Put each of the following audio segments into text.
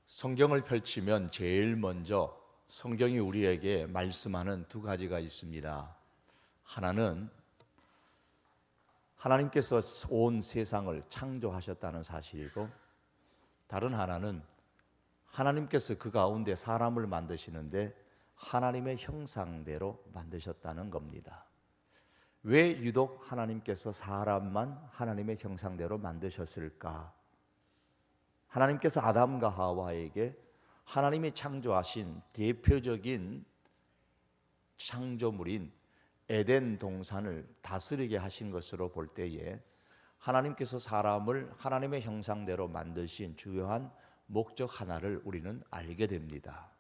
성경을 펼치면 제일 먼저 성경이 우리에게 말씀하는 두 가지가 있습니다. 하나는 하나님께서 온 세상을 창조하셨다는 사실이고, 다른 하나는 하나님께서 그 가운데 사람을 만드시는데 하나님의 형상대로 만드셨다는 겁니다. 왜 유독 하나님께서 사람만 하나님의 형상대로 만드셨을까? 하나님께서 아담과 하와에게 하나님이 창조하신 대표적인 창조물인 에덴 동산을 다스리게 하신 것으로 볼 때에 하나님께서 사람을 하나님의 형상대로 만드신 주요한 목적 하나를 우리는 알게 됩니다.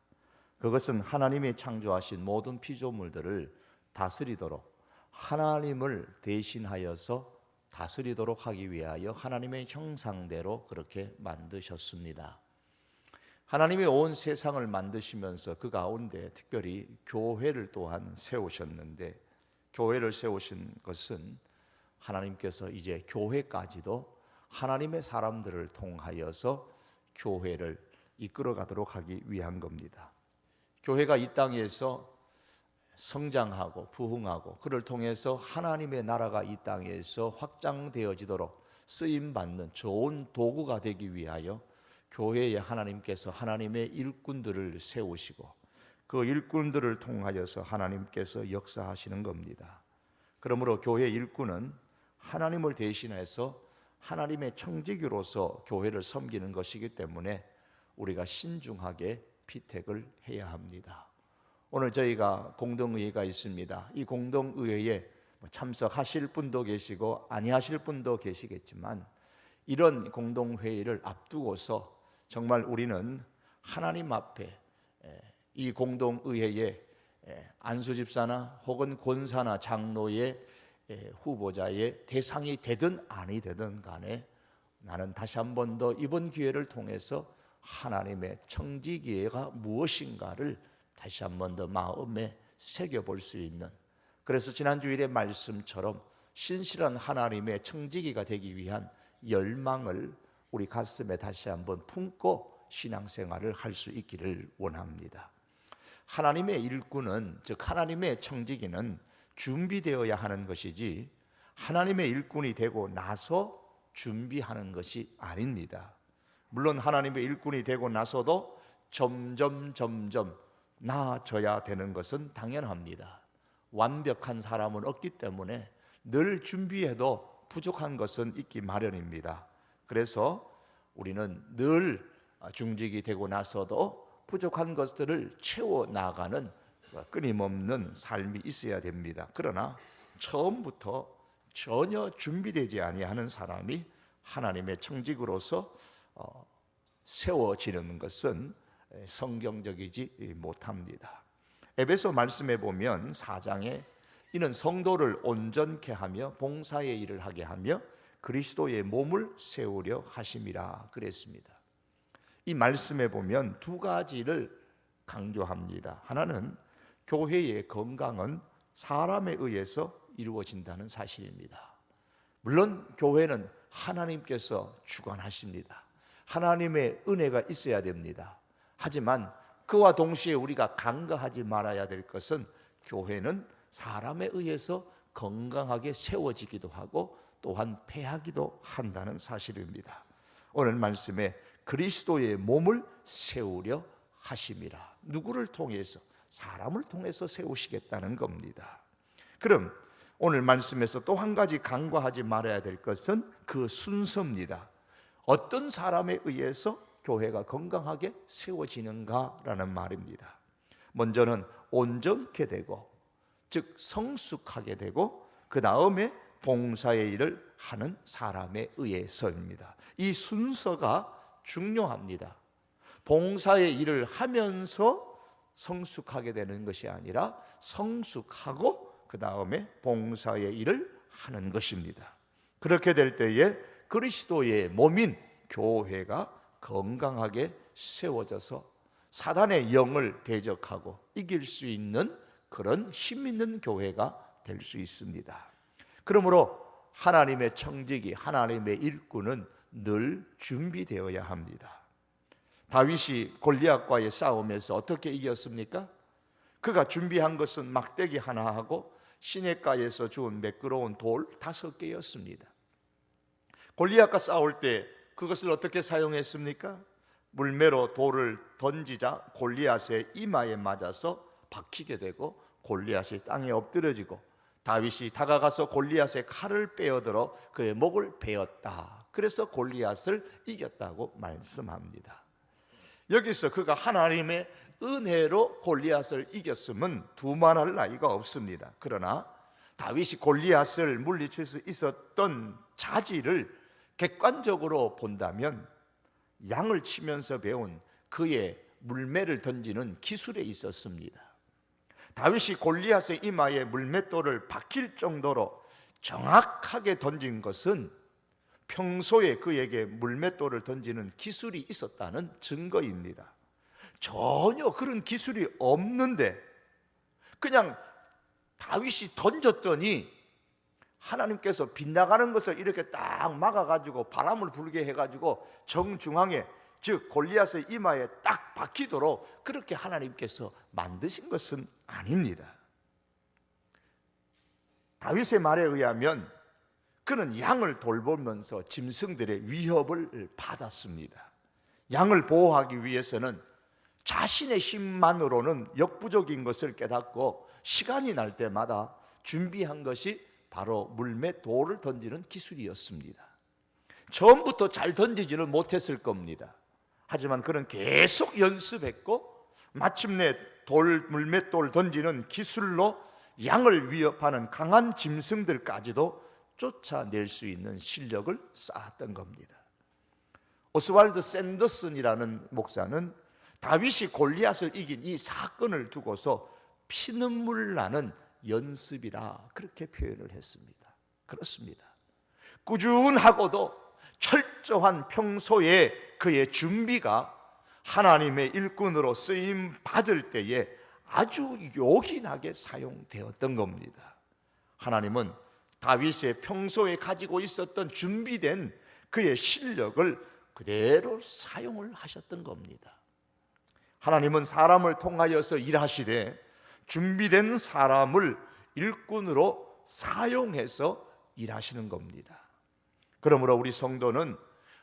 그것은 하나님이 창조하신 모든 피조물들을 다스리도록, 하나님을 대신하여서 다스리도록 하기 위하여 하나님의 형상대로 그렇게 만드셨습니다. 하나님이 온 세상을 만드시면서 그 가운데 특별히 교회를 또한 세우셨는데, 교회를 세우신 것은 하나님께서 이제 교회까지도 하나님의 사람들을 통하여서 교회를 이끌어가도록 하기 위한 겁니다. 교회가 이 땅에서 성장하고 부흥하고 그를 통해서 하나님의 나라가 이 땅에서 확장되어지도록 쓰임받는 좋은 도구가 되기 위하여 교회에 하나님께서 하나님의 일꾼들을 세우시고 그 일꾼들을 통하여서 하나님께서 역사하시는 겁니다. 그러므로 교회 일꾼은 하나님을 대신해서 하나님의 청지기로서 교회를 섬기는 것이기 때문에 우리가 신중하게 피택을 해야 합니다. 오늘 저희가 공동의회가 있습니다. 이 공동의회에 참석하실 분도 계시고 아니하실 분도 계시겠지만, 이런 공동회의를 앞두고서 정말 우리는 하나님 앞에 이 공동의회에 안수집사나 혹은 권사나 장로의 후보자의 대상이 되든 아니 되든 간에 나는 다시 한 번 더 이번 기회를 통해서 하나님의 청지기회가 무엇인가를 다시 한 번 더 마음에 새겨볼 수 있는, 그래서 지난주일의 말씀처럼 신실한 하나님의 청지기가 되기 위한 열망을 우리 가슴에 다시 한번 품고 신앙생활을 할 수 있기를 원합니다. 하나님의 일꾼은, 즉 하나님의 청지기는 준비되어야 하는 것이지 하나님의 일꾼이 되고 나서 준비하는 것이 아닙니다. 물론 하나님의 일꾼이 되고 나서도 점점 나아져야 되는 것은 당연합니다. 완벽한 사람은 없기 때문에 늘 준비해도 부족한 것은 있기 마련입니다. 그래서 우리는 늘 중직이 되고 나서도 부족한 것들을 채워나가는 끊임없는 삶이 있어야 됩니다. 그러나 처음부터 전혀 준비되지 아니하는 사람이 하나님의 청직으로서 세워지는 것은 성경적이지 못합니다. 에베소 말씀에 보면 4장에 이는 성도를 온전케 하며 봉사의 일을 하게 하며 그리스도의 몸을 세우려 하심이라 그랬습니다. 이 말씀에 보면 두 가지를 강조합니다. 하나는 교회의 건강은 사람에 의해서 이루어진다는 사실입니다. 물론 교회는 하나님께서 주관하십니다. 하나님의 은혜가 있어야 됩니다. 하지만 그와 동시에 우리가 간과하지 말아야 될 것은 교회는 사람에 의해서 건강하게 세워지기도 하고 또한 패하기도 한다는 사실입니다. 오늘 말씀에 그리스도의 몸을 세우려 하심이라, 누구를 통해서? 사람을 통해서 세우시겠다는 겁니다. 그럼 오늘 말씀에서 또 한 가지 간과하지 말아야 될 것은 그 순서입니다. 어떤 사람에 의해서 교회가 건강하게 세워지는가라는 말입니다. 먼저는 온전케 되고, 즉 성숙하게 되고, 그 다음에 봉사의 일을 하는 사람에 의해서입니다. 이 순서가 중요합니다. 봉사의 일을 하면서 성숙하게 되는 것이 아니라 성숙하고 그 다음에 봉사의 일을 하는 것입니다. 그렇게 될 때에 그리스도의 몸인 교회가 건강하게 세워져서 사단의 영을 대적하고 이길 수 있는 그런 힘 있는 교회가 될 수 있습니다. 그러므로 하나님의 청지기, 하나님의 일꾼은 늘 준비되어야 합니다. 다윗이 골리앗과의 싸움에서 어떻게 이겼습니까? 그가 준비한 것은 막대기 하나하고 시냇가에서 주운 매끄러운 돌 5개였습니다. 골리앗과 싸울 때 그것을 어떻게 사용했습니까? 물매로 돌을 던지자 골리앗의 이마에 맞아서 박히게 되고 골리앗이 땅에 엎드려지고 다윗이 다가가서 골리앗의 칼을 빼어들어 그의 목을 베었다. 그래서 골리앗을 이겼다고 말씀합니다. 여기서 그가 하나님의 은혜로 골리앗을 이겼음은 두말할 나위가 없습니다. 그러나 다윗이 골리앗을 물리칠 수 있었던 자질을 객관적으로 본다면 양을 치면서 배운 그의 물매를 던지는 기술에 있었습니다. 다윗이 골리앗의 이마에 물맷돌을 박힐 정도로 정확하게 던진 것은 평소에 그에게 물맷돌을 던지는 기술이 있었다는 증거입니다. 전혀 그런 기술이 없는데 그냥 다윗이 던졌더니 하나님께서 빗나가는 것을 이렇게 딱 막아가지고 바람을 불게 해가지고 정중앙에, 즉 골리앗의 이마에 딱 박히도록 그렇게 하나님께서 만드신 것은 아닙니다. 다윗의 말에 의하면 그는 양을 돌보면서 짐승들의 위협을 받았습니다. 양을 보호하기 위해서는 자신의 힘만으로는 역부족인 것을 깨닫고 시간이 날 때마다 준비한 것이 바로 물매 돌을 던지는 기술이었습니다. 처음부터 잘 던지지는 못했을 겁니다. 하지만 그는 계속 연습했고 마침내 물맷돌 던지는 기술로 양을 위협하는 강한 짐승들까지도 쫓아낼 수 있는 실력을 쌓았던 겁니다. 오스왈드 샌더슨이라는 목사는 다윗이 골리앗을 이긴 이 사건을 두고서 피눈물 나는 연습이라 그렇게 표현을 했습니다. 그렇습니다. 꾸준하고도 철저한 평소에 그의 준비가 하나님의 일꾼으로 쓰임 받을 때에 아주 요긴하게 사용되었던 겁니다. 하나님은 다윗의 평소에 가지고 있었던 준비된 그의 실력을 그대로 사용을 하셨던 겁니다. 하나님은 사람을 통하여서 일하시되 준비된 사람을 일꾼으로 사용해서 일하시는 겁니다. 그러므로 우리 성도는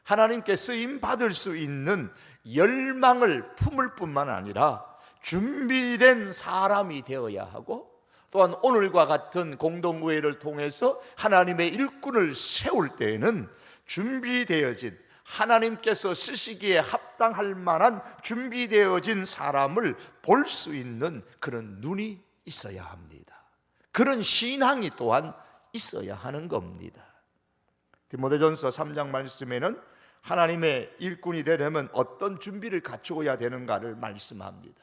하나님께 쓰임 받을 수 있는 열망을 품을 뿐만 아니라 준비된 사람이 되어야 하고, 또한 오늘과 같은 공동구회를 통해서 하나님의 일꾼을 세울 때에는 준비되어진, 하나님께서 쓰시기에 합당할 만한 준비되어진 사람을 볼 수 있는 그런 눈이 있어야 합니다. 그런 신앙이 또한 있어야 하는 겁니다. 디모데전서 3장 말씀에는 하나님의 일꾼이 되려면 어떤 준비를 갖추어야 되는가를 말씀합니다.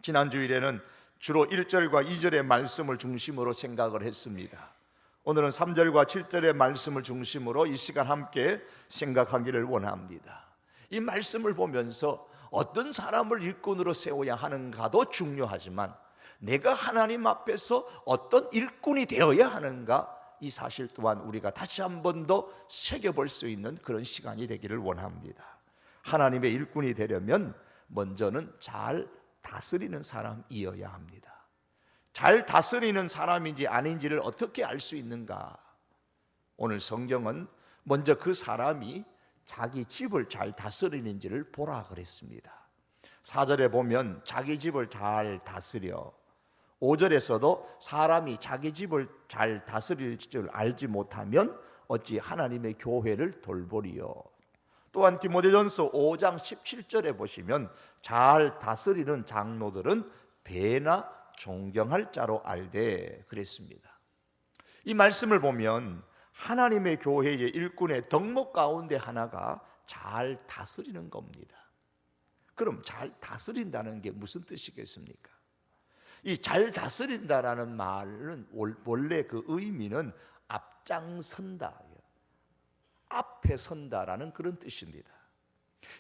지난 주일에는 주로 1절과 2절의 말씀을 중심으로 생각을 했습니다. 오늘은 3절과 7절의 말씀을 중심으로 이 시간 함께 생각하기를 원합니다. 이 말씀을 보면서 어떤 사람을 일꾼으로 세워야 하는가도 중요하지만 내가 하나님 앞에서 어떤 일꾼이 되어야 하는가, 이 사실 또한 우리가 다시 한 번 더 새겨볼 수 있는 그런 시간이 되기를 원합니다. 하나님의 일꾼이 되려면 먼저는 잘 다스리는 사람이어야 합니다. 잘 다스리는 사람인지 아닌지를 어떻게 알 수 있는가? 오늘 성경은 먼저 그 사람이 자기 집을 잘 다스리는지를 보라 그랬습니다. 4절에 보면 자기 집을 잘 다스려, 5절에서도 사람이 자기 집을 잘 다스릴 줄 알지 못하면 어찌 하나님의 교회를 돌보리요. 또한 디모데전서 5장 17절에 보시면 잘 다스리는 장로들은 배나 존경할 자로 알되 그랬습니다. 이 말씀을 보면 하나님의 교회의 일꾼의 덕목 가운데 하나가 잘 다스리는 겁니다. 그럼 잘 다스린다는 게 무슨 뜻이겠습니까? 이 잘 다스린다라는 말은 원래 그 의미는 앞장선다, 앞에 선다라는 그런 뜻입니다.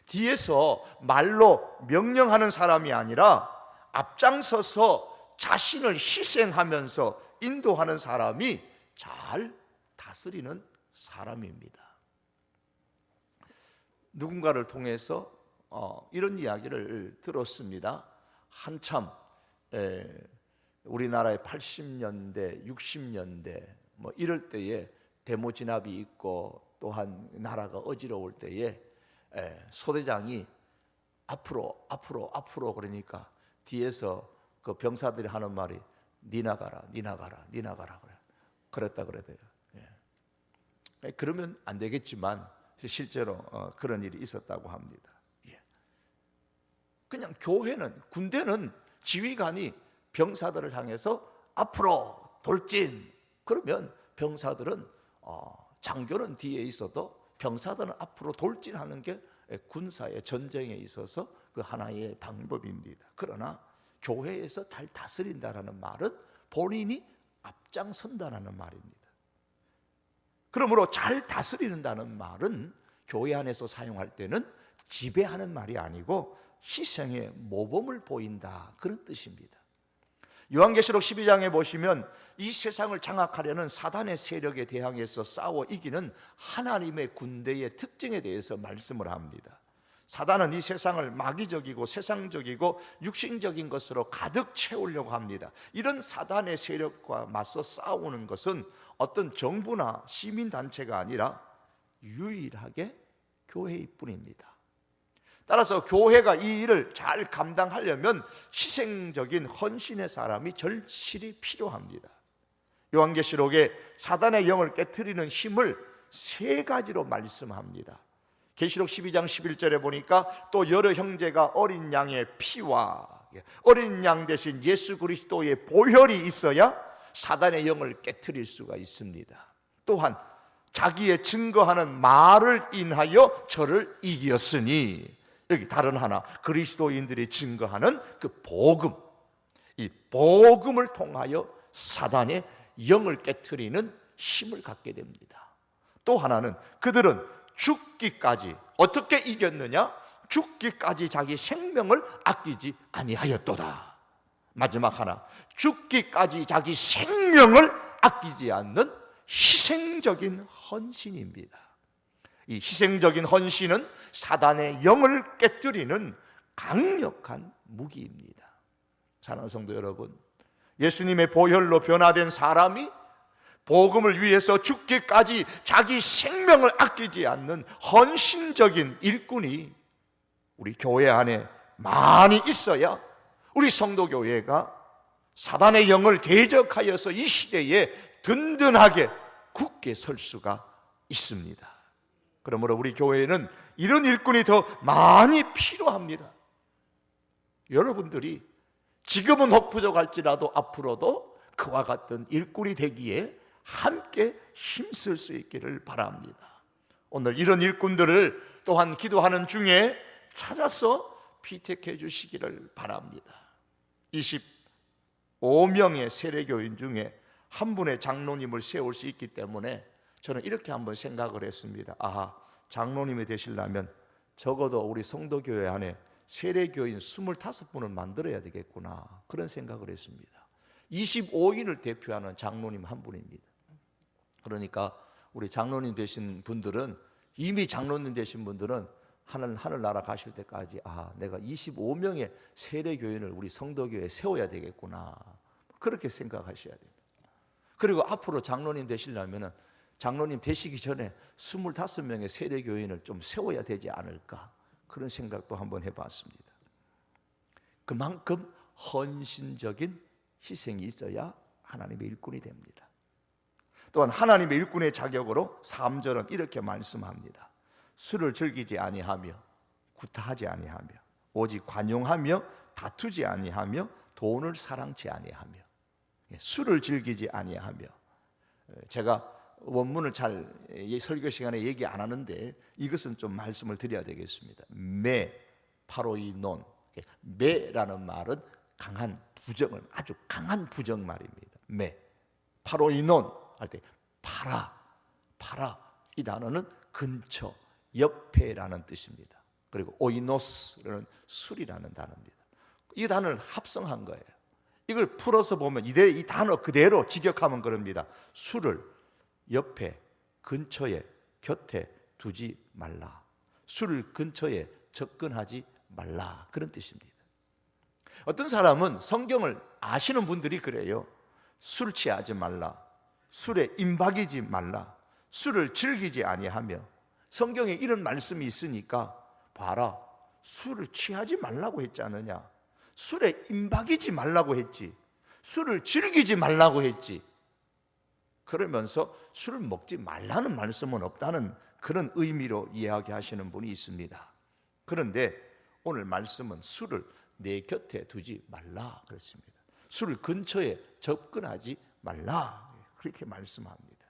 뒤에서 말로 명령하는 사람이 아니라 앞장서서 자신을 희생하면서 인도하는 사람이 잘 다스리는 사람입니다. 누군가를 통해서 이런 이야기를 들었습니다. 한참 우리나라의 80년대, 60년대 뭐 이럴 때에 데모 진압이 있고 또한 나라가 어지러울 때에 소대장이 앞으로 그러니까 뒤에서 그 병사들이 하는 말이 니 나가라 그래. 그랬다 그래도요. 그러면 안 되겠지만 실제로 그런 일이 있었다고 합니다. 그냥 교회는, 군대는 지휘관이 병사들을 향해서 앞으로 돌진, 그러면 병사들은 장교는 뒤에 있어도 병사들은 앞으로 돌진하는 게 군사의 전쟁에 있어서 그 하나의 방법입니다. 그러나 교회에서 잘 다스린다라는 말은 본인이 앞장선다라는 말입니다. 그러므로 잘 다스린다는 말은 교회 안에서 사용할 때는 지배하는 말이 아니고 희생의 모범을 보인다, 그런 뜻입니다. 요한계시록 12장에 보시면 이 세상을 장악하려는 사단의 세력에 대항해서 싸워 이기는 하나님의 군대의 특징에 대해서 말씀을 합니다. 사단은 이 세상을 마귀적이고 세상적이고 육신적인 것으로 가득 채우려고 합니다. 이런 사단의 세력과 맞서 싸우는 것은 어떤 정부나 시민단체가 아니라 유일하게 교회일 뿐입니다. 따라서 교회가 이 일을 잘 감당하려면 희생적인 헌신의 사람이 절실히 필요합니다. 요한계시록에 사단의 영을 깨트리는 힘을 세 가지로 말씀합니다. 계시록 12장 11절에 보니까 또 여러 형제가 어린 양의 피와 어린 양 대신 예수 그리스도의 보혈이 있어야 사단의 영을 깨트릴 수가 있습니다. 또한 자기의 증거하는 말을 인하여 저를 이겼으니, 여기 다른 하나, 그리스도인들이 증거하는 그 복음, 이 복음을 통하여 사단의 영을 깨트리는 힘을 갖게 됩니다. 또 하나는 그들은 죽기까지, 어떻게 이겼느냐? 죽기까지 자기 생명을 아끼지 아니하였도다. 마지막 하나, 죽기까지 자기 생명을 아끼지 않는 희생적인 헌신입니다. 이 희생적인 헌신은 사단의 영을 깨뜨리는 강력한 무기입니다. 사랑하는 성도 여러분, 예수님의 보혈로 변화된 사람이 복음을 위해서 죽기까지 자기 생명을 아끼지 않는 헌신적인 일꾼이 우리 교회 안에 많이 있어야 우리 성도교회가 사단의 영을 대적하여서 이 시대에 든든하게 굳게 설 수가 있습니다. 그러므로 우리 교회에는 이런 일꾼이 더 많이 필요합니다. 여러분들이 지금은 혹 부족할지라도 앞으로도 그와 같은 일꾼이 되기에 함께 힘쓸 수 있기를 바랍니다. 오늘 이런 일꾼들을 또한 기도하는 중에 찾아서 피택해 주시기를 바랍니다. 25명의 세례교인 중에 한 분의 장로님을 세울 수 있기 때문에 저는 이렇게 한번 생각을 했습니다. 아하, 장로님이 되시려면 적어도 우리 성도교회 안에 세례교인 25분을 만들어야 되겠구나, 그런 생각을 했습니다. 25인을 대표하는 장로님 한 분입니다. 그러니까 우리 장로님 되신 분들은, 이미 장로님 되신 분들은 하늘나라 가실 때까지 내가 25명의 세례교인을 우리 성도교회에 세워야 되겠구나, 그렇게 생각하셔야 됩니다. 그리고 앞으로 장로님 되시려면 장로님 되시기 전에 25명의 세례교인을 좀 세워야 되지 않을까, 그런 생각도 한번 해봤습니다. 그만큼 헌신적인 희생이 있어야 하나님의 일꾼이 됩니다. 또한 하나님의 일꾼의 자격으로 3절은 이렇게 말씀합니다. 술을 즐기지 아니하며 구타하지 아니하며 오직 관용하며 다투지 아니하며 돈을 사랑치 아니하며. 술을 즐기지 아니하며, 제가 원문을 잘 설교 시간에 얘기 안 하는데 이것은 좀 말씀을 드려야 되겠습니다. 파로이논, 매라는 말은 강한 부정을, 아주 강한 부정 말입니다. 파로이논 할 때 파라 이 단어는 근처, 옆에라는 뜻입니다. 그리고 오이노스는 술이라는 단어입니다. 이 단어를 합성한 거예요. 이걸 풀어서 보면 이 단어 그대로 직역하면 그럽니다. 술을 옆에, 근처에, 곁에 두지 말라. 술을 근처에 접근하지 말라, 그런 뜻입니다. 어떤 사람은 성경을 아시는 분들이 그래요. 술 취하지 말라, 술에 임박이지 말라, 술을 즐기지 아니하며, 성경에 이런 말씀이 있으니까 봐라, 술을 취하지 말라고 했지 않느냐, 술에 임박이지 말라고 했지, 술을 즐기지 말라고 했지, 그러면서 술을 먹지 말라는 말씀은 없다는 그런 의미로 이야기하시는 분이 있습니다. 그런데 오늘 말씀은 술을 내 곁에 두지 말라 그랬습니다. 술 근처에 접근하지 말라, 그렇게 말씀합니다.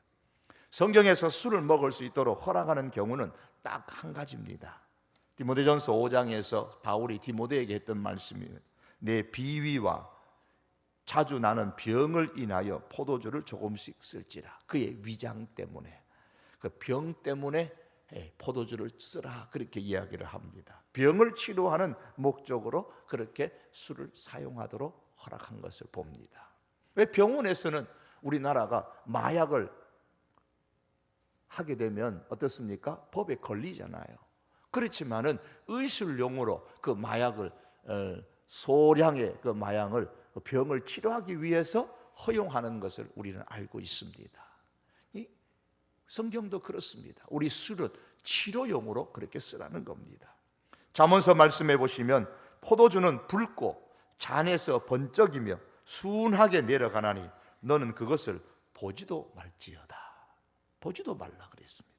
성경에서 술을 먹을 수 있도록 허락하는 경우는 딱 한 가지입니다. 디모데전서 5장에서 바울이 디모데에게 했던 말씀이에요. 내 비위와 자주 나는 병을 인하여 포도주를 조금씩 쓸지라. 그의 위장 때문에, 그 병 때문에 포도주를 쓰라, 그렇게 이야기를 합니다. 병을 치료하는 목적으로 그렇게 술을 사용하도록 허락한 것을 봅니다. 왜 병원에서는 우리나라가 마약을 하게 되면 어떻습니까? 법에 걸리잖아요. 그렇지만은 의술용으로 그 마약을, 소량의 그 마약을, 병을 치료하기 위해서 허용하는 것을 우리는 알고 있습니다. 이 성경도 그렇습니다. 우리 술은 치료용으로 그렇게 쓰라는 겁니다. 잠언서 말씀해 보시면 포도주는 붉고 잔에서 번쩍이며 순하게 내려가나니 너는 그것을 보지도 말지어다. 보지도 말라 그랬습니다.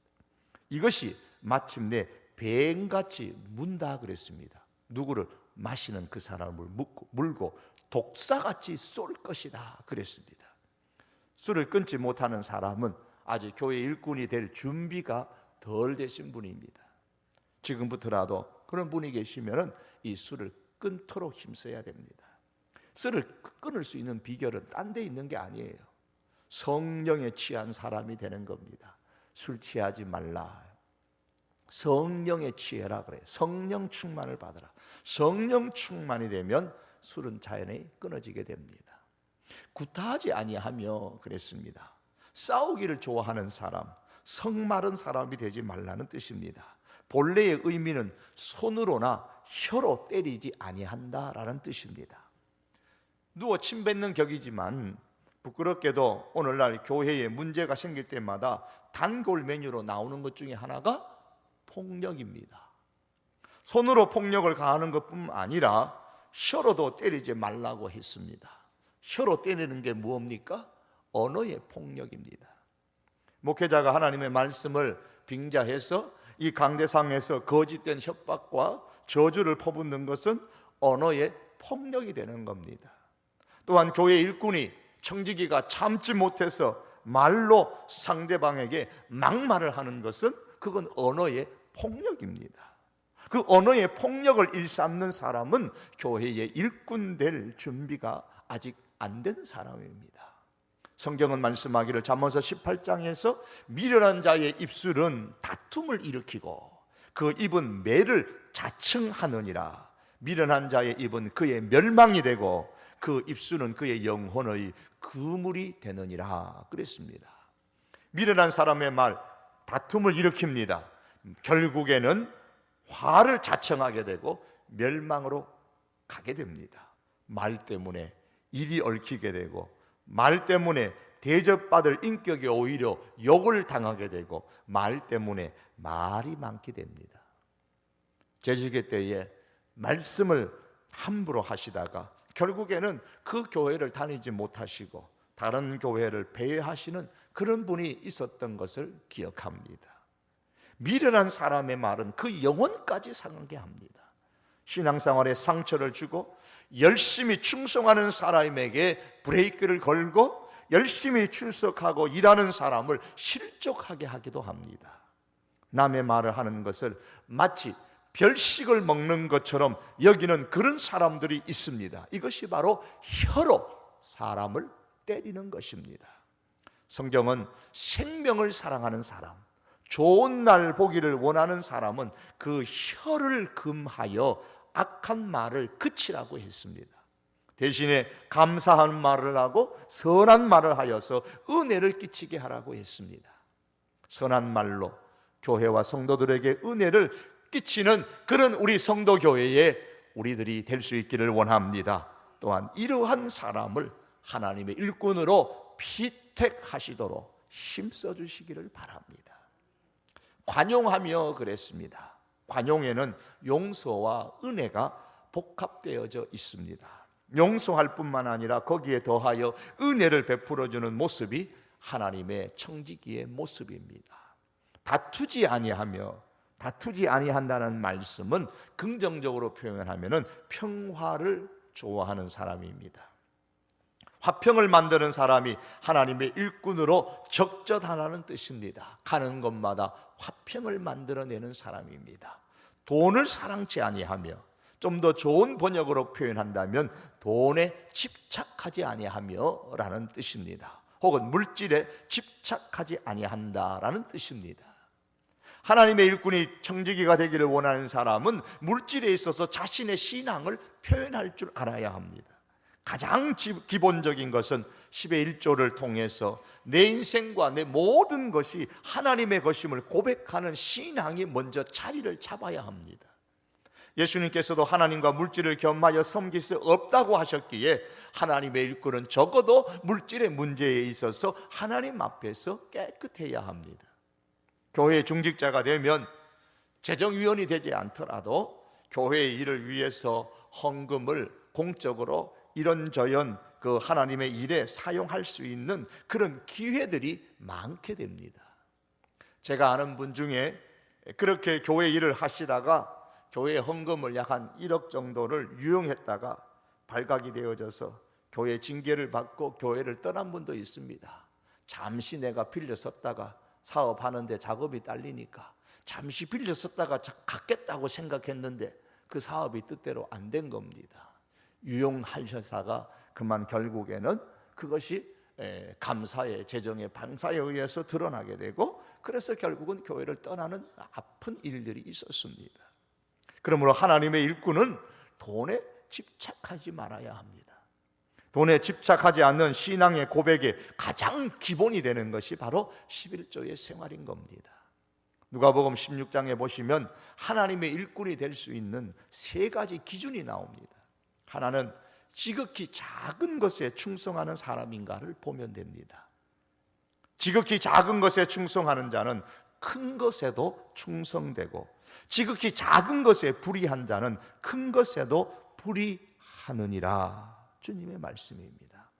이것이 마침내 뱀같이 문다 그랬습니다. 누구를? 마시는 그 사람을 물고 독사같이 쏠 것이다 그랬습니다. 술을 끊지 못하는 사람은 아직 교회 일꾼이 될 준비가 덜 되신 분입니다. 지금부터라도 그런 분이 계시면 이 술을 끊도록 힘써야 됩니다. 술을 끊을 수 있는 비결은 딴 데 있는 게 아니에요. 성령에 취한 사람이 되는 겁니다. 술 취하지 말라, 성령에 취해라 그래요. 성령 충만을 받아라. 성령 충만이 되면 술은 자연히 끊어지게 됩니다. 구타하지 아니하며 그랬습니다. 싸우기를 좋아하는 사람, 성마른 사람이 되지 말라는 뜻입니다. 본래의 의미는 손으로나 혀로 때리지 아니한다라는 뜻입니다. 누워 침 뱉는 격이지만 부끄럽게도 오늘날 교회에 문제가 생길 때마다 단골 메뉴로 나오는 것 중에 하나가 폭력입니다. 손으로 폭력을 가하는 것뿐만 아니라 혀로도 때리지 말라고 했습니다. 혀로 때리는 게 무엇입니까? 언어의 폭력입니다. 목회자가 하나님의 말씀을 빙자해서 이 강대상에서 거짓된 협박과 저주를 퍼붓는 것은 언어의 폭력이 되는 겁니다. 또한 교회 일꾼이 청지기가 참지 못해서 말로 상대방에게 막말을 하는 것은 그건 언어의 폭력입니다. 그 언어의 폭력을 일삼는 사람은 교회의 일꾼 될 준비가 아직 안 된 사람입니다. 성경은 말씀하기를 잠언서 18장에서 미련한 자의 입술은 다툼을 일으키고 그 입은 매를 자청하느니라. 미련한 자의 입은 그의 멸망이 되고 그 입술은 그의 영혼의 그물이 되느니라 그랬습니다. 미련한 사람의 말 다툼을 일으킵니다. 결국에는 화를 자청하게 되고 멸망으로 가게 됩니다. 말 때문에 일이 얽히게 되고 말 때문에 대접받을 인격이 오히려 욕을 당하게 되고 말 때문에 말이 많게 됩니다. 재직의 때에 말씀을 함부로 하시다가 결국에는 그 교회를 다니지 못하시고 다른 교회를 배회하시는 그런 분이 있었던 것을 기억합니다. 미련한 사람의 말은 그 영혼까지 상하게 합니다. 신앙생활에 상처를 주고 열심히 충성하는 사람에게 브레이크를 걸고 열심히 출석하고 일하는 사람을 실족하게 하기도 합니다. 남의 말을 하는 것을 마치 별식을 먹는 것처럼 여기는 그런 사람들이 있습니다. 이것이 바로 혀로 사람을 때리는 것입니다. 성경은 생명을 사랑하는 사람, 좋은 날 보기를 원하는 사람은 그 혀를 금하여 악한 말을 그치라고 했습니다. 대신에 감사한 말을 하고 선한 말을 하여서 은혜를 끼치게 하라고 했습니다. 선한 말로 교회와 성도들에게 은혜를 끼치는 그런 우리 성도교회에 우리들이 될 수 있기를 원합니다. 또한 이러한 사람을 하나님의 일꾼으로 피택하시도록 힘써 주시기를 바랍니다. 관용하며 그랬습니다. 관용에는 용서와 은혜가 복합되어져 있습니다. 용서할 뿐만 아니라 거기에 더하여 은혜를 베풀어주는 모습이 하나님의 청지기의 모습입니다. 다투지 아니한다는 말씀은 긍정적으로 표현하면은 평화를 좋아하는 사람입니다. 화평을 만드는 사람이 하나님의 일꾼으로 적절하다는 뜻입니다. 가는 곳마다 화평을 만들어내는 사람입니다. 돈을 사랑치 아니하며, 좀 더 좋은 번역으로 표현한다면 돈에 집착하지 아니하며 라는 뜻입니다. 혹은 물질에 집착하지 아니한다라는 뜻입니다. 하나님의 일꾼이 청지기가 되기를 원하는 사람은 물질에 있어서 자신의 신앙을 표현할 줄 알아야 합니다. 가장 기본적인 것은 10의 1조를 통해서 내 인생과 내 모든 것이 하나님의 것임을 고백하는 신앙이 먼저 자리를 잡아야 합니다. 예수님께서도 하나님과 물질을 겸하여 섬길 수 없다고 하셨기에 하나님의 일꾼은 적어도 물질의 문제에 있어서 하나님 앞에서 깨끗해야 합니다. 교회 중직자가 되면 재정위원이 되지 않더라도 교회의 일을 위해서 헌금을 공적으로 이런저런 그 하나님의 일에 사용할 수 있는 그런 기회들이 많게 됩니다. 제가 아는 분 중에 그렇게 교회 일을 하시다가 교회 헌금을 약 한 1억 정도를 유용했다가 발각이 되어져서 교회 징계를 받고 교회를 떠난 분도 있습니다. 잠시 내가 빌려 썼다가 사업하는데 작업이 딸리니까 잠시 빌려 썼다가 갖겠다고 생각했는데 그 사업이 뜻대로 안 된 겁니다. 유용하셨다가 그만 결국에는 그것이 감사의 재정의 반사에 의해서 드러나게 되고, 그래서 결국은 교회를 떠나는 아픈 일들이 있었습니다. 그러므로 하나님의 일꾼은 돈에 집착하지 말아야 합니다. 돈에 집착하지 않는 신앙의 고백의 가장 기본이 되는 것이 바로 11조의 생활인 겁니다. 누가복음 16장에 보시면 하나님의 일꾼이 될 수 있는 세 가지 기준이 나옵니다. 하나는 지극히 작은 것에 충성하는 사람인가를 보면 됩니다. 지극히 작은 것에 충성하는 자는 큰 것에도 충성되고, 지극히 작은 것에 불의한 자는 큰 것에도 불의하느니라. 주님의 말씀입니다.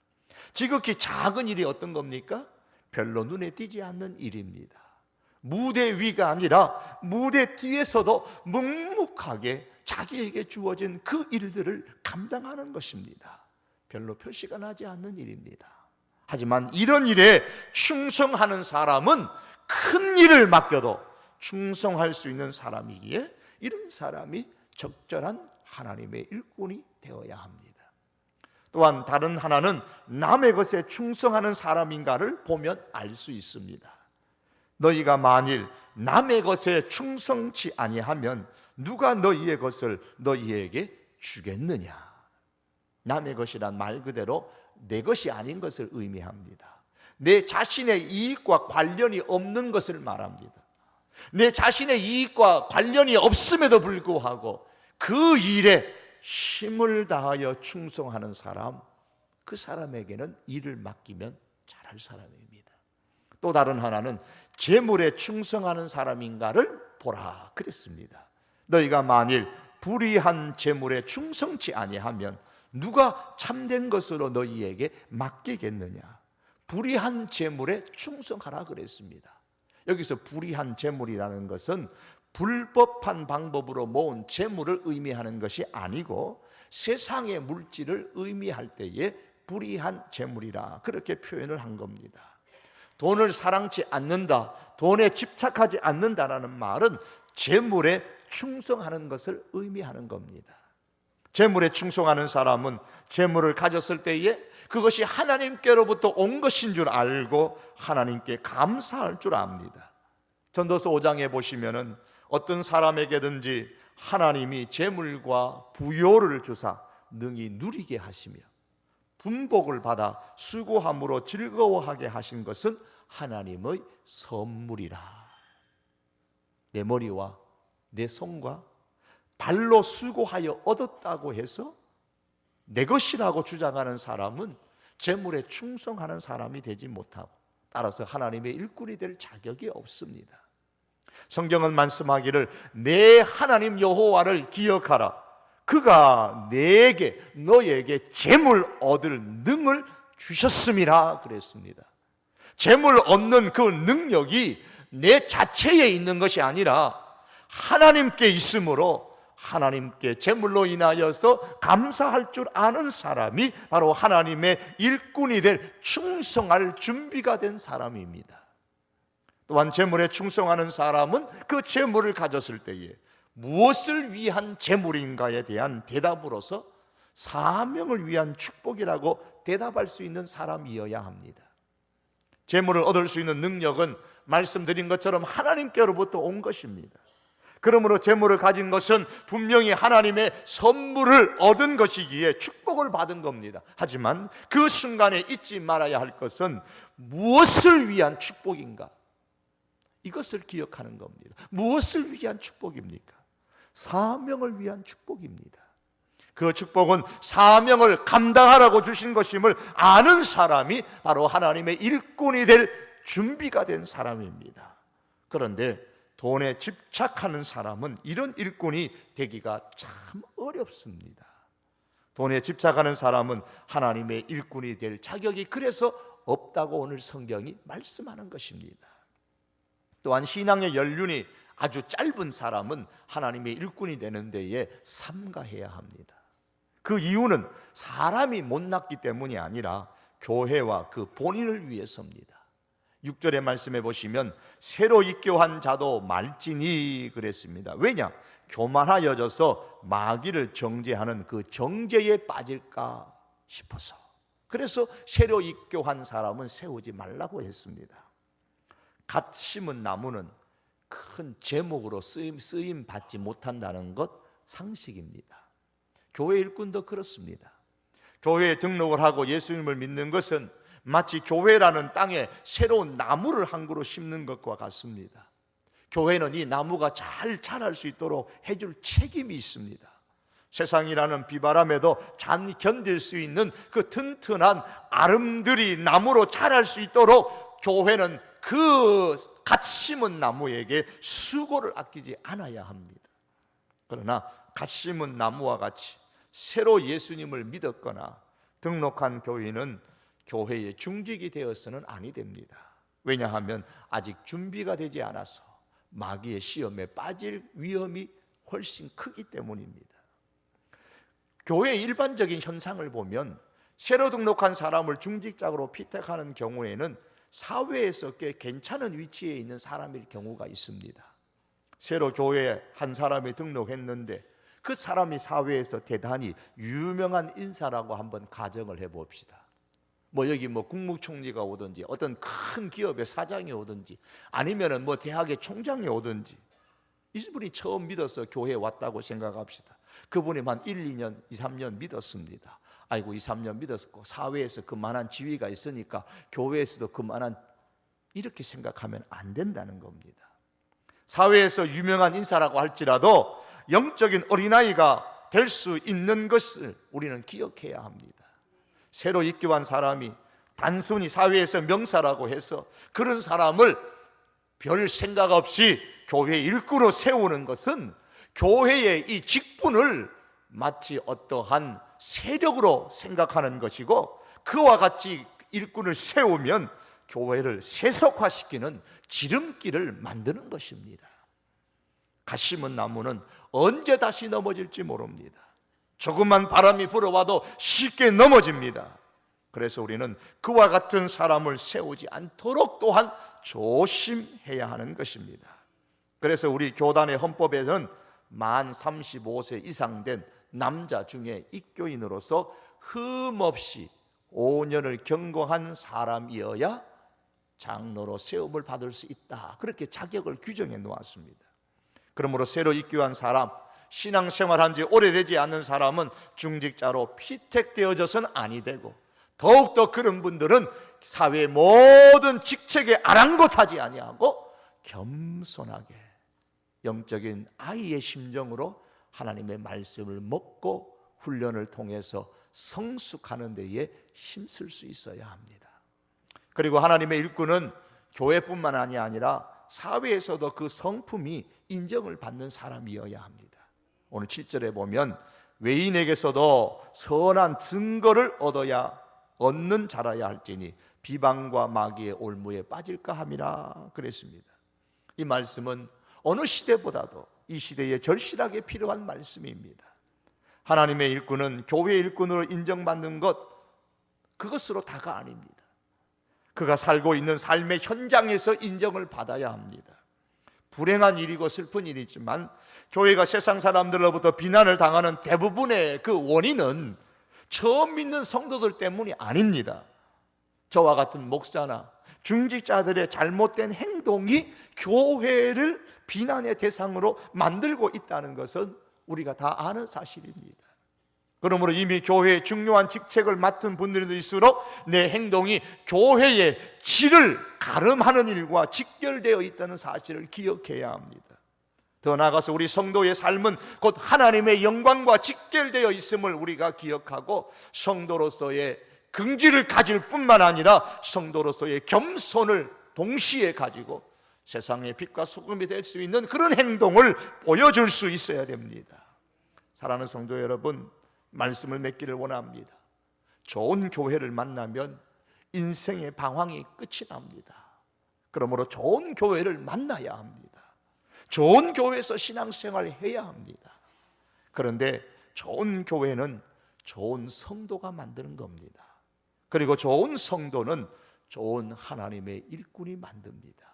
지극히 작은 일이 어떤 겁니까? 별로 눈에 띄지 않는 일입니다. 무대 위가 아니라 무대 뒤에서도 묵묵하게 자기에게 주어진 그 일들을 감당하는 것입니다. 별로 표시가 나지 않는 일입니다. 하지만 이런 일에 충성하는 사람은 큰 일을 맡겨도 충성할 수 있는 사람이기에 이런 사람이 적절한 하나님의 일꾼이 되어야 합니다. 또한 다른 하나는 남의 것에 충성하는 사람인가를 보면 알 수 있습니다. 너희가 만일 남의 것에 충성치 아니하면 누가 너희의 것을 너희에게 주겠느냐. 남의 것이란 말 그대로 내 것이 아닌 것을 의미합니다. 내 자신의 이익과 관련이 없는 것을 말합니다. 내 자신의 이익과 관련이 없음에도 불구하고 그 일에 힘을 다하여 충성하는 사람, 그 사람에게는 일을 맡기면 잘할 사람입니다. 또 다른 하나는 재물에 충성하는 사람인가를 보라 그랬습니다. 너희가 만일 불의한 재물에 충성치 아니하면 누가 참된 것으로 너희에게 맡기겠느냐. 불의한 재물에 충성하라 그랬습니다. 여기서 불의한 재물이라는 것은 불법한 방법으로 모은 재물을 의미하는 것이 아니고 세상의 물질을 의미할 때에 불의한 재물이라 그렇게 표현을 한 겁니다. 돈을 사랑치 않는다, 돈에 집착하지 않는다라는 말은 재물에 충성하는 것을 의미하는 겁니다. 재물에 충성하는 사람은 재물을 가졌을 때에 그것이 하나님께로부터 온 것인 줄 알고 하나님께 감사할 줄 압니다. 전도서 5장에 보시면은 어떤 사람에게든지 하나님이 재물과 부요를 주사 능히 누리게 하시며 분복을 받아 수고함으로 즐거워하게 하신 것은 하나님의 선물이라. 내 머리와 내 손과 발로 수고하여 얻었다고 해서 내 것이라고 주장하는 사람은 재물에 충성하는 사람이 되지 못하고, 따라서 하나님의 일꾼이 될 자격이 없습니다. 성경은 말씀하기를 내 하나님 여호와를 기억하라. 그가 내게 너에게 재물 얻을 능을 주셨음이라 그랬습니다. 재물 얻는 그 능력이 내 자체에 있는 것이 아니라 하나님께 있으므로, 하나님께 재물로 인하여서 감사할 줄 아는 사람이 바로 하나님의 일꾼이 될 충성할 준비가 된 사람입니다. 또한 재물에 충성하는 사람은 그 재물을 가졌을 때에 무엇을 위한 재물인가에 대한 대답으로서 사명을 위한 축복이라고 대답할 수 있는 사람이어야 합니다. 재물을 얻을 수 있는 능력은 말씀드린 것처럼 하나님께로부터 온 것입니다. 그러므로 재물을 가진 것은 분명히 하나님의 선물을 얻은 것이기에 축복을 받은 겁니다. 하지만 그 순간에 잊지 말아야 할 것은 무엇을 위한 축복인가? 이것을 기억하는 겁니다. 무엇을 위한 축복입니까? 사명을 위한 축복입니다. 그 축복은 사명을 감당하라고 주신 것임을 아는 사람이 바로 하나님의 일꾼이 될 준비가 된 사람입니다. 그런데 돈에 집착하는 사람은 이런 일꾼이 되기가 참 어렵습니다. 돈에 집착하는 사람은 하나님의 일꾼이 될 자격이 그래서 없다고 오늘 성경이 말씀하는 것입니다. 또한 신앙의 연륜이 아주 짧은 사람은 하나님의 일꾼이 되는 데에 삼가해야 합니다. 그 이유는 사람이 못났기 때문이 아니라 교회와 그 본인을 위해서입니다. 6절의 말씀에 보시면 새로 입교한 자도 말지니 그랬습니다. 왜냐? 교만하여져서 마귀를 정죄하는 그 정죄에 빠질까 싶어서. 그래서 새로 입교한 사람은 세우지 말라고 했습니다. 갓 심은 나무는 큰 제목으로 쓰임 받지 못한다는 것 상식입니다. 교회 일꾼도 그렇습니다. 교회에 등록을 하고 예수님을 믿는 것은 마치 교회라는 땅에 새로운 나무를 한 그루 심는 것과 같습니다. 교회는 이 나무가 잘 자랄 수 있도록 해줄 책임이 있습니다. 세상이라는 비바람에도 잘 견딜 수 있는 그 튼튼한 아름드리 나무로 자랄 수 있도록 교회는 그 갓 심은 나무에게 수고를 아끼지 않아야 합니다. 그러나 갓 심은 나무와 같이 새로 예수님을 믿었거나 등록한 교인은 교회의 중직이 되어서는 아니 됩니다. 왜냐하면 아직 준비가 되지 않아서 마귀의 시험에 빠질 위험이 훨씬 크기 때문입니다. 교회의 일반적인 현상을 보면 새로 등록한 사람을 중직자로 피택하는 경우에는 사회에서 꽤 괜찮은 위치에 있는 사람일 경우가 있습니다. 새로 교회에 한 사람이 등록했는데 그 사람이 사회에서 대단히 유명한 인사라고 한번 가정을 해봅시다. 여기 국무총리가 오든지 어떤 큰 기업의 사장이 오든지 아니면은 대학의 총장이 오든지 이분이 처음 믿어서 교회에 왔다고 생각합시다. 그분이 한 1, 2년, 2, 3년 믿었습니다. 아이고 2, 3년 믿었고 사회에서 그만한 지위가 있으니까 교회에서도 그만한, 이렇게 생각하면 안 된다는 겁니다. 사회에서 유명한 인사라고 할지라도 영적인 어린아이가 될 수 있는 것을 우리는 기억해야 합니다. 새로 입교한 사람이 단순히 사회에서 명사라고 해서 그런 사람을 별 생각 없이 교회 일꾼으로 세우는 것은 교회의 이 직분을 마치 어떠한 세력으로 생각하는 것이고, 그와 같이 일꾼을 세우면 교회를 세속화시키는 지름길을 만드는 것입니다. 갓 심은 나무는 언제 다시 넘어질지 모릅니다. 조금만 바람이 불어와도 쉽게 넘어집니다. 그래서 우리는 그와 같은 사람을 세우지 않도록 또한 조심해야 하는 것입니다. 그래서 우리 교단의 헌법에는 만 35세 이상 된 남자 중에 입교인으로서 흠없이 5년을 경고한 사람이어야 장로로 세움을 받을 수 있다. 그렇게 자격을 규정해 놓았습니다. 그러므로 새로 입교한 사람, 신앙생활한 지 오래되지 않은 사람은 중직자로 피택되어져서는 아니 되고, 더욱더 그런 분들은 사회의 모든 직책에 아랑곳하지 아니하고 겸손하게 영적인 아이의 심정으로 하나님의 말씀을 먹고 훈련을 통해서 성숙하는 데에 힘쓸 수 있어야 합니다. 그리고 하나님의 일꾼은 교회뿐만 아니라 사회에서도 그 성품이 인정을 받는 사람이어야 합니다. 오늘 7절에 보면 외인에게서도 선한 증거를 얻는 자라야 할지니 비방과 마귀의 올무에 빠질까 함이라 그랬습니다. 이 말씀은 어느 시대보다도 이 시대에 절실하게 필요한 말씀입니다. 하나님의 일꾼은 교회의 일꾼으로 인정받는 그것으로 다가 아닙니다. 그가 살고 있는 삶의 현장에서 인정을 받아야 합니다. 불행한 일이고 슬픈 일이지만 교회가 세상 사람들로부터 비난을 당하는 대부분의 그 원인은 처음 믿는 성도들 때문이 아닙니다. 저와 같은 목사나 중직자들의 잘못된 행동이 교회를 비난의 대상으로 만들고 있다는 것은 우리가 다 아는 사실입니다. 그러므로 이미 교회의 중요한 직책을 맡은 분들일수록 내 행동이 교회의 질을 가름하는 일과 직결되어 있다는 사실을 기억해야 합니다. 더 나아가서 우리 성도의 삶은 곧 하나님의 영광과 직결되어 있음을 우리가 기억하고 성도로서의 긍지를 가질 뿐만 아니라 성도로서의 겸손을 동시에 가지고 세상의 빛과 소금이 될 수 있는 그런 행동을 보여줄 수 있어야 됩니다. 사랑하는 성도 여러분, 말씀을 맺기를 원합니다. 좋은 교회를 만나면 인생의 방황이 끝이 납니다. 그러므로 좋은 교회를 만나야 합니다. 좋은 교회에서 신앙생활을 해야 합니다. 그런데 좋은 교회는 좋은 성도가 만드는 겁니다. 그리고 좋은 성도는 좋은 하나님의 일꾼이 만듭니다.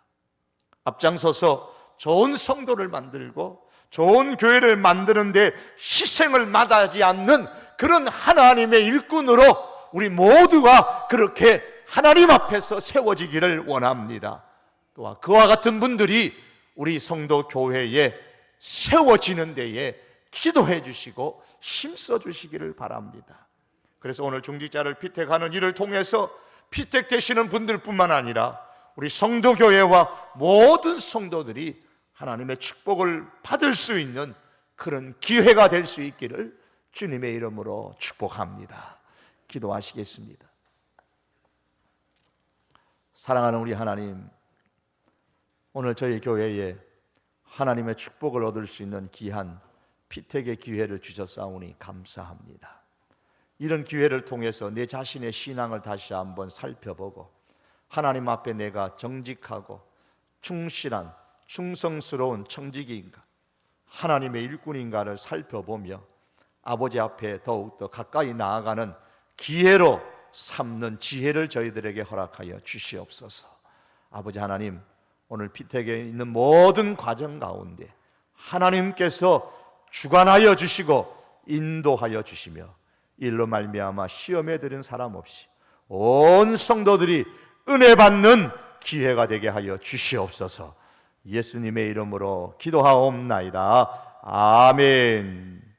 앞장서서 좋은 성도를 만들고 좋은 교회를 만드는데 희생을 마다하지 않는 그런 하나님의 일꾼으로 우리 모두가 그렇게 하나님 앞에서 세워지기를 원합니다. 또한 그와 같은 분들이 우리 성도 교회에 세워지는 데에 기도해 주시고 힘써 주시기를 바랍니다. 그래서 오늘 중직자를 피택하는 일을 통해서 피택되시는 분들뿐만 아니라 우리 성도교회와 모든 성도들이 하나님의 축복을 받을 수 있는 그런 기회가 될 수 있기를 주님의 이름으로 축복합니다. 기도하시겠습니다. 사랑하는 우리 하나님, 오늘 저희 교회에 하나님의 축복을 얻을 수 있는 귀한 피택의 기회를 주셨사오니 감사합니다. 이런 기회를 통해서 내 자신의 신앙을 다시 한번 살펴보고 하나님 앞에 내가 정직하고 충실한 충성스러운 청지기인가, 하나님의 일꾼인가를 살펴보며 아버지 앞에 더욱더 가까이 나아가는 기회로 삼는 지혜를 저희들에게 허락하여 주시옵소서. 아버지 하나님, 오늘 피택에 있는 모든 과정 가운데 하나님께서 주관하여 주시고 인도하여 주시며 일로 말미암아 시험에 들은 사람 없이 온 성도들이 은혜 받는 기회가 되게 하여 주시옵소서. 예수님의 이름으로 기도하옵나이다. 아멘.